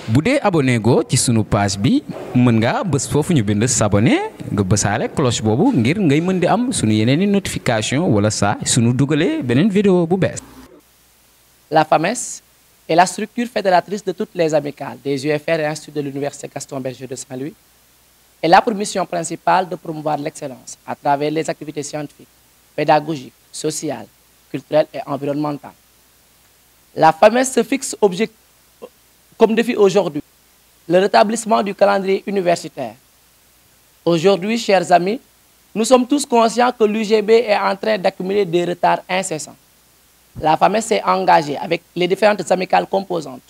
bu dee abonné go ci sunu page bi mën nga bës foofu ñu bind s'abonner nga bësaale cloche boobu ngir ngay mën di am sunu yeneeni notification wala saa sunu dugalee beneen vidéo bu bees. La FAMES est la structure fédératrice de toutes les amicales des UFR et instituts de l'Université Gaston Berger de Saint-Louis. Elle a pour mission principale de promouvoir l'excellence à travers les activités scientifiques, pédagogiques, sociales, culturelles et environnementales. La FAMES se fixe comme défi aujourd'hui le rétablissement du calendrier universitaire. Aujourd'hui, chers amis, nous sommes tous conscients que l'UGB est en train d'accumuler des retards incessants. La FAMES s'est engagée avec les différentes amicales composantes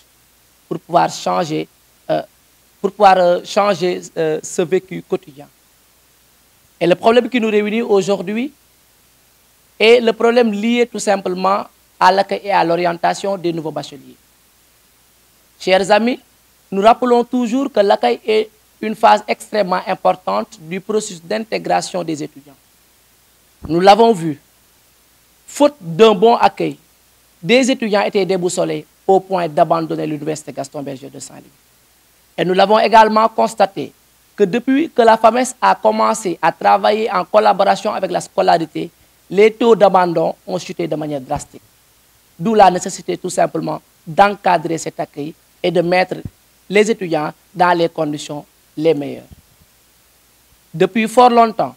pour pouvoir changer, ce vécu quotidien. Et le problème qui nous réunit aujourd'hui est le problème lié tout simplement à l'accueil et à l'orientation des nouveaux bacheliers. Chers amis, nous rappelons toujours que l'accueil est une phase extrêmement importante du processus d'intégration des étudiants. Nous l'avons vu, faute d'un bon accueil, des étudiants étaient déboussolés au point d'abandonner l'Université Gaston Berger de Saint-Louis. Et nous l'avons également constaté que depuis que la FAMES a commencé à travailler en collaboration avec la scolarité, les taux d'abandon ont chuté de manière drastique. D'où la nécessité tout simplement d'encadrer cet accueil et de mettre les étudiants dans les conditions les meilleures. Depuis fort longtemps,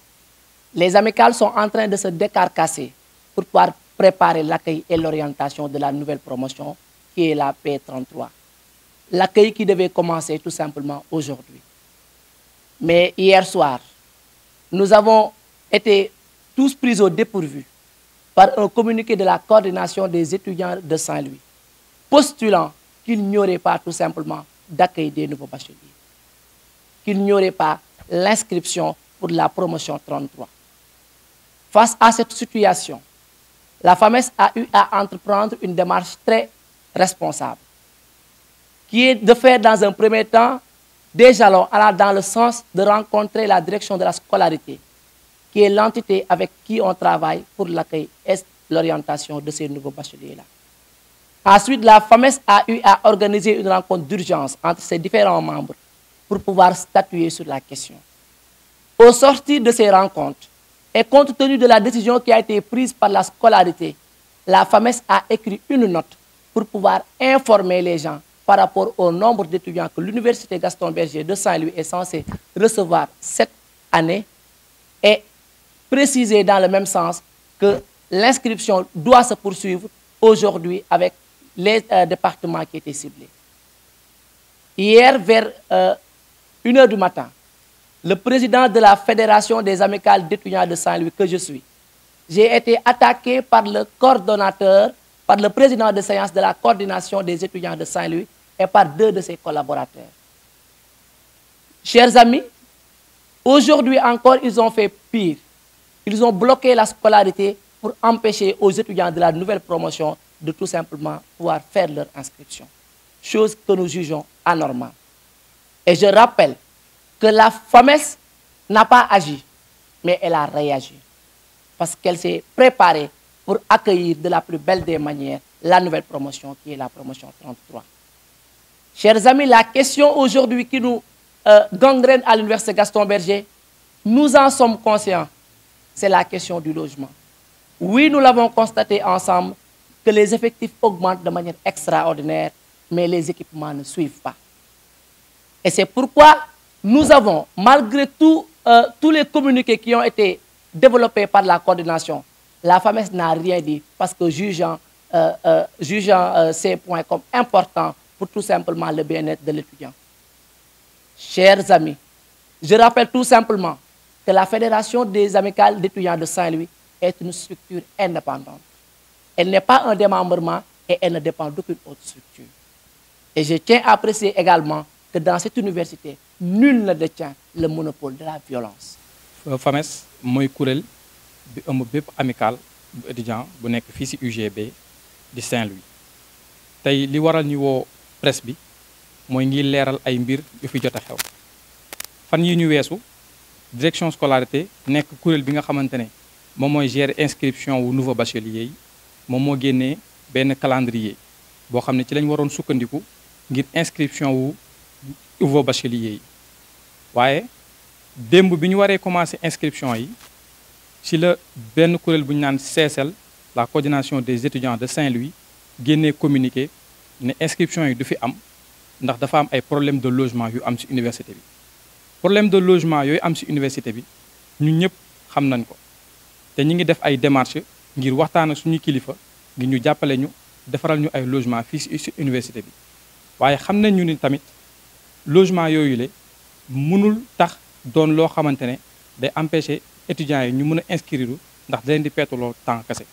les amicales sont en train de se décarcasser pour pouvoir préparer l'accueil et l'orientation de la nouvelle promotion qui est la P33. L'accueil qui devait commencer tout simplement aujourd'hui. Mais hier soir, nous avons été tous pris au dépourvu par un communiqué de la coordination des étudiants de Saint-Louis, postulant qu'il n'y aurait pas tout simplement d'accueil des nouveaux bacheliers, qu'il n'y aurait pas l'inscription pour la promotion 33. Face à cette situation, la FAMES a eu à entreprendre une démarche très responsable, qui est de faire dans un premier temps des jalons allant dans le sens de rencontrer la direction de la scolarité, qui est l'entité avec qui on travaille pour l'accueil et l'orientation de ces nouveaux bacheliers-là. Ensuite, la FAMES a eu à organiser une rencontre d'urgence entre ses différents membres pour pouvoir statuer sur la question. Au sortir de ces rencontres, et compte tenu de la décision qui a été prise par la scolarité, la FAMES a écrit une note pour pouvoir informer les gens par rapport au nombre d'étudiants que l'Université Gaston Berger de Saint-Louis est censée recevoir cette année et préciser dans le même sens que l'inscription doit se poursuivre aujourd'hui avec les départements qui étaient ciblés. Hier, vers 1h du matin, le président de la Fédération des amicales d'étudiants de Saint-Louis, que je suis, j'ai été attaqué par le coordonnateur, par le président de séance de la coordination des étudiants de Saint-Louis et par 2 de ses collaborateurs. Chers amis, aujourd'hui encore, ils ont fait pire. Ils ont bloqué la scolarité pour empêcher aux étudiants de la nouvelle promotion de tout simplement pouvoir faire leur inscription. Chose que nous jugeons anormale. Et je rappelle que la FAMES n'a pas agi, mais elle a réagi. Parce qu'elle s'est préparée pour accueillir de la plus belle des manières la nouvelle promotion qui est la promotion 33. Chers amis, la question aujourd'hui qui nous gangrène à l'Université Gaston Berger, nous en sommes conscients, c'est la question du logement. Oui, nous l'avons constaté ensemble que les effectifs augmentent de manière extraordinaire, mais les équipements ne suivent pas. Et c'est pourquoi nous avons, malgré tous les communiqués qui ont été développés par la coordination, la FAMES n'a rien dit parce que jugeant ces points comme importants pour tout simplement le bien-être de l'étudiant. Chers amis, je rappelle tout simplement que la Fédération des amicales d'étudiants de Saint-Louis est une structure indépendante. Elle n'est pas un démembrement et elle ne dépend d'aucune autre structure. Et je tiens à préciser également que dans cette université, nul ne détient le monopole de la violence. FAMES mooy kuréel bi ëmb bépp amical bu étudiant bu nekk fii ci UGB di Saint-Louis. Tey li waral ñu woo presse bi mooy ngir leeral ay mbir yu fi jot a xew. Fan yi ñu weesu direction scolarité nekk kuréel bi nga xamante ne moom mooy gérer inscription wu nouveau bachelier yi moom moo génnee benn calendrier boo xam ne ci lañ waroon sukkandiku ngir inscription wu nouveaux bacheliers yi waaye démb bi ñu waree commencé inscription yi ci la benn kuréel bu ñu naan CESEL la coordination des étudiants de Saint-Louis génnee communiqué ne inscription yi du fi am ndax dafa am ay problème de logement yu am ci université bi problème de logement yooyu am ci université bi ñun ñëpp xam nañ ko te ñu ngi def ay démarches ngir waxtaan ak suñu kilifa ngir ñu jàppale ñu defaral ñu ay logement fii ci université bi waaye xam nañ ñu ni tamit logement yooyu le mënul tax doon loo xamante ne day empêcher étudiants yi ñu mën a inscrire ndax da leen di peetuloo temps kese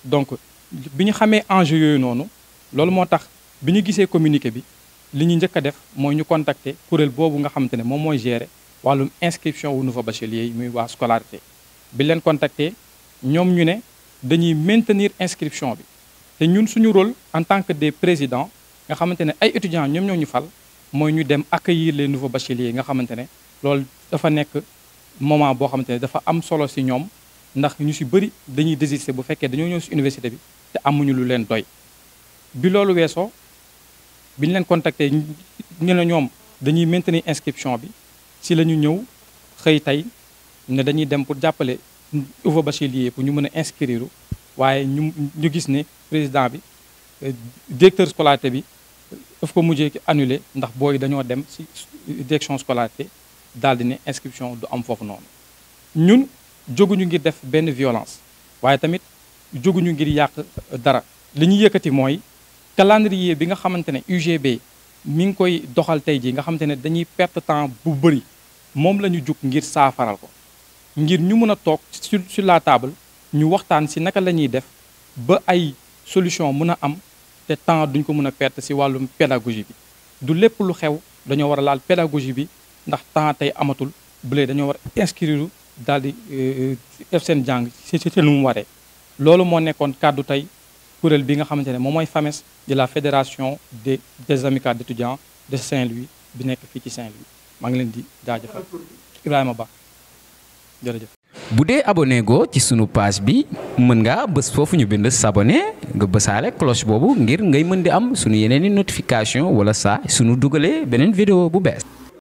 donc bi ñu xamee enjeu yooyu noonu loolu moo tax bi ñu gisee communiqué bi li ñu njëkk a def mooy ñu contacter kuréel boobu nga xamante ne moom mooy gérer wàllum inscription wu nouveau bachelier yi muy waa scolarité bi leen contacter ñoom ñu ne dañuy maintenir inscription bi te ñun suñu rôle en tant que des présidents nga xamante ne ay étudiants ñoom ñoo ñu fal mooy ñu dem accueillir les nouveaux bacheliers yi nga xamante ne loolu dafa nekk moment boo xamante ne dafa am solo ci ñoom ndax ñu ci bëri dañuy désister bu fekkee dañoo ñëw ci université bi te amuñu lu leen doy bi loolu weesoo bi ñu leen contacter ñu ne ñoom dañuy maintenir inscription bi ci la ñu ñëw xëy tey ne dañuy dem pour jàppale nouveau bachelier pour ñu mën a inscrire waaye ñu gis ne président bi directeur scolarité bi daf ko mujjee annulé ndax booy dañoo dem ci direction scolarité daal di ne inscription du am foofu noonu ñun jóguñu ngir def benn violence waaye tamit jóguñu ngir yàq dara li ñu yëkkati mooy calendrier bi nga xamante ne UGB mi ngi koy doxal tey jii nga xamante ne dañuy perte temps bu bëri moom la ñu jug ngir saafaral ko ngir ñu mën a toog sur la table ñu waxtaan ci naka la ñuy def ba ay solution mën a am te temps duñ ko mën a perte ci wàllum pédagogie bi du lépp lu xew dañoo war a laal pédagogie bi ndax temps tey amatul bële dañoo war a inscrire daal di def seen jàng ci lu mu waree loolu moo nekkoon kàddu tey kuréel bi nga xamante ne moom mooy FAMES de la fédération des amicales d'étudiants de Saint-Louis bi nekk fii ci Saint-Louis maa ngi leen di jaajëfal Ibrahima Ba jërëjëf. bu dee abonné go ci sunu page bi mën ngaa bës foofu ñu bind s'abonné nga bësaale cloche boobu ngir ngay mën di am sunu yeneen i notification wala saa sunu dugalee beneen vidéo bu bees.